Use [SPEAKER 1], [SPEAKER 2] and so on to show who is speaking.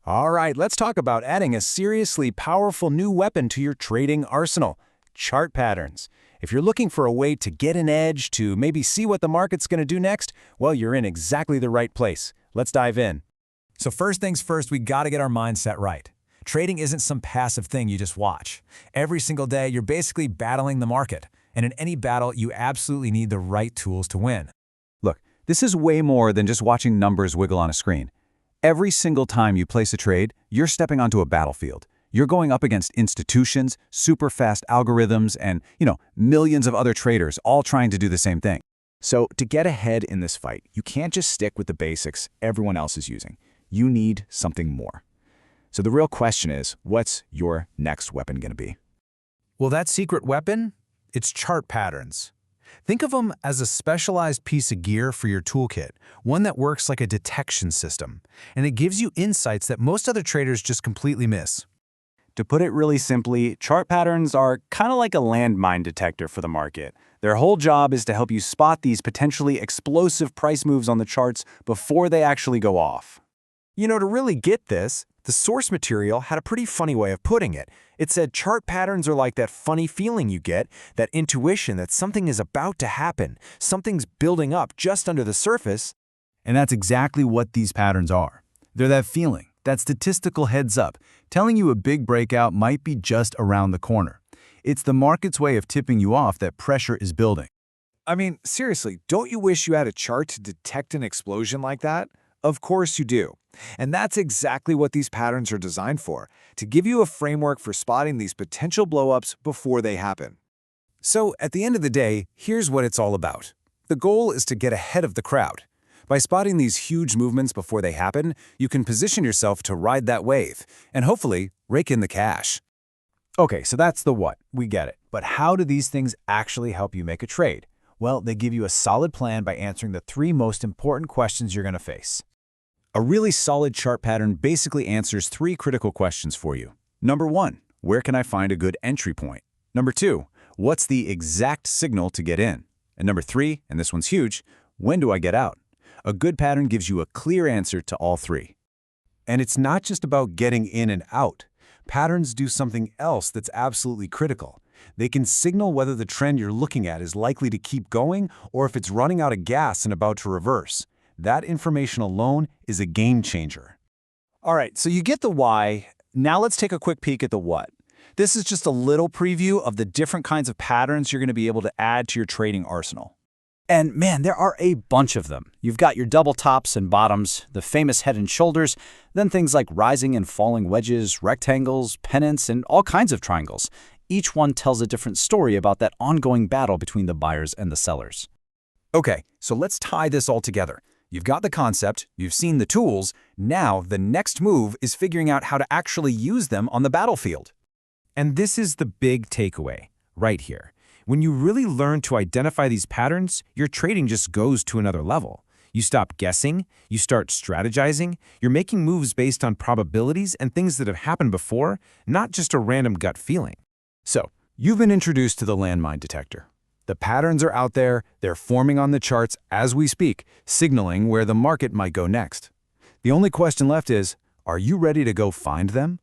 [SPEAKER 1] All right, let's talk about adding a seriously powerful new weapon to your trading arsenal, chart patterns. If you're looking for a way to get an edge, to maybe see what the market's going to do next, well, you're in exactly the right place. Let's dive in.
[SPEAKER 2] So first things first, we got to get our mindset right. Trading isn't some passive thing you just watch. Every single day, you're basically battling the market. And in any battle, you absolutely need the right tools to win.
[SPEAKER 3] Look, this is way more than just watching numbers wiggle on a screen. Every single time you place a trade, you're stepping onto a battlefield. You're going up against institutions, super fast algorithms, and, millions of other traders all trying to do the same thing.
[SPEAKER 4] So to get ahead in this fight, you can't just stick with the basics everyone else is using. You need something more. So the real question is, what's your next weapon going to be?
[SPEAKER 2] Well, that secret weapon? It's chart patterns. Think of them as a specialized piece of gear for your toolkit, one that works like a detection system, and it gives you insights that most other traders just completely miss.
[SPEAKER 5] To put it really simply, chart patterns are kind of like a landmine detector for the market. Their whole job is to help you spot these potentially explosive price moves on the charts before they actually go off.
[SPEAKER 6] To really get this, the source material had a pretty funny way of putting it. It said chart patterns are like that funny feeling you get, that intuition that something is about to happen, something's building up just under the surface.
[SPEAKER 3] And that's exactly what these patterns are. They're that feeling, that statistical heads up, telling you a big breakout might be just around the corner. It's the market's way of tipping you off that pressure is building.
[SPEAKER 6] I mean, seriously, don't you wish you had a chart to detect an explosion like that? Of course you do. And that's exactly what these patterns are designed for, to give you a framework for spotting these potential blowups before they happen.
[SPEAKER 2] So at the end of the day, here's what it's all about. The goal is to get ahead of the crowd. By spotting these huge movements before they happen, you can position yourself to ride that wave and hopefully rake in the cash.
[SPEAKER 3] Okay, so that's the what. We get it. But how do these things actually help you make a trade? Well, they give you a solid plan by answering the 3 most important questions you're going to face.
[SPEAKER 1] A really solid chart pattern basically answers 3 critical questions for you. Number 1, where can I find a good entry point? Number 2, what's the exact signal to get in? And number 3, and this one's huge, when do I get out? A good pattern gives you a clear answer to all 3.
[SPEAKER 7] And it's not just about getting in and out. Patterns do something else that's absolutely critical. They can signal whether the trend you're looking at is likely to keep going or if it's running out of gas and about to reverse. That information alone is a game changer.
[SPEAKER 5] All right, so you get the why. Now let's take a quick peek at the what. This is just a little preview of the different kinds of patterns you're going to be able to add to your trading arsenal.
[SPEAKER 8] And man, there are a bunch of them. You've got your double tops and bottoms, the famous head and shoulders, then things like rising and falling wedges, rectangles, pennants, and all kinds of triangles. Each one tells a different story about that ongoing battle between the buyers and the sellers.
[SPEAKER 2] Okay, so let's tie this all together. You've got the concept, you've seen the tools, now the next move is figuring out how to actually use them on the battlefield. And this is the big takeaway, right here. When you really learn to identify these patterns, your trading just goes to another level. You stop guessing, you start strategizing, you're making moves based on probabilities and things that have happened before, not just a random gut feeling.
[SPEAKER 1] So, you've been introduced to the landmine detector. The patterns are out there, they're forming on the charts as we speak, signaling where the market might go next. The only question left is, are you ready to go find them?